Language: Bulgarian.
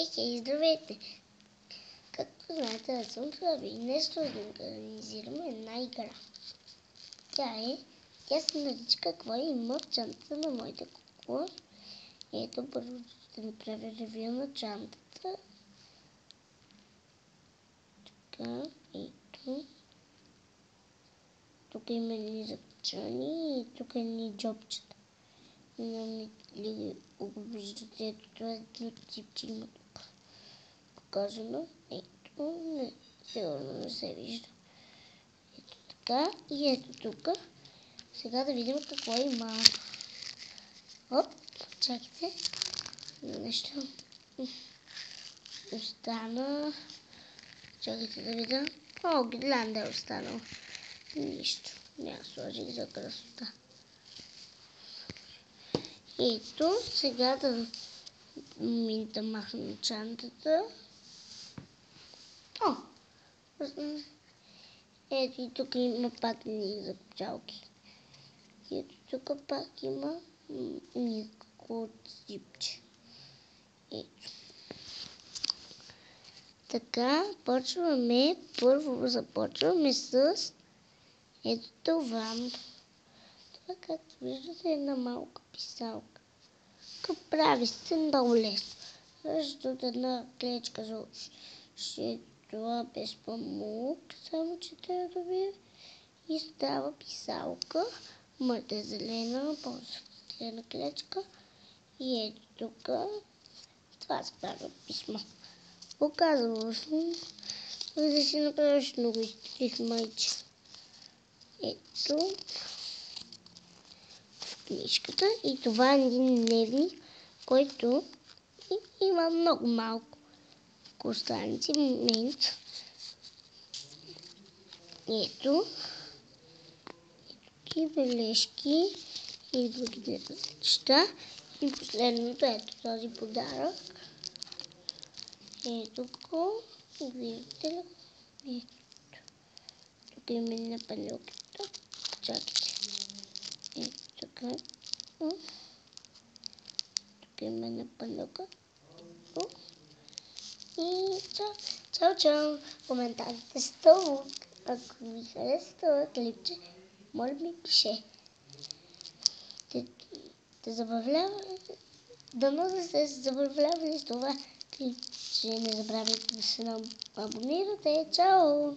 Здравейте! Както знаете, аз съм Слави и днес ще организираме една игра. Тя се нарича "Какво има в чантата на моята кукла". Ето, първо ще направя ревю на чантата. Така, ето. Тук има ни запечани и тук ни джобчета. Не знам ли го виждате, ето това е едно типче има тук показано. Ето, сигурно не се вижда. Ето така и ето тук. Сега да видим какво има. Оп, чакайте. Нещо остана. Чакайте да видя. О, гирлянда е останала. Нищо. Няма сложих за красота. Ето, сега да махнем чантата. О! Ето и тук има пак ни запечалки. Ето тук пак има някакво зипче. Ето. Така, първо започваме с ето това. Това, както виждате, е една малка писалка. Прави се много лесно. Защото една клечка за това без памук, само че трябва да добие и става писалка. Моята е зелена, по-зелена клечка. И ето тук това се прави писмо. Оказало съм да си направиш много изтрих майче. Ето в книжката. И това е един дневник, който има много малко страници. Момент. Ето и бележки и други неща. И последното, ето този подарък. Ето го. Виждате ли? Ето. Тук има една панелката. Чакайте. Ето така. Тук има една панелка. И чао! Коментарите са тук. Ако ви хареса това клипче, моля ми пише. Дано да сте се забавлявали с това клипче. Не забравяйте да се абонирате. Чао!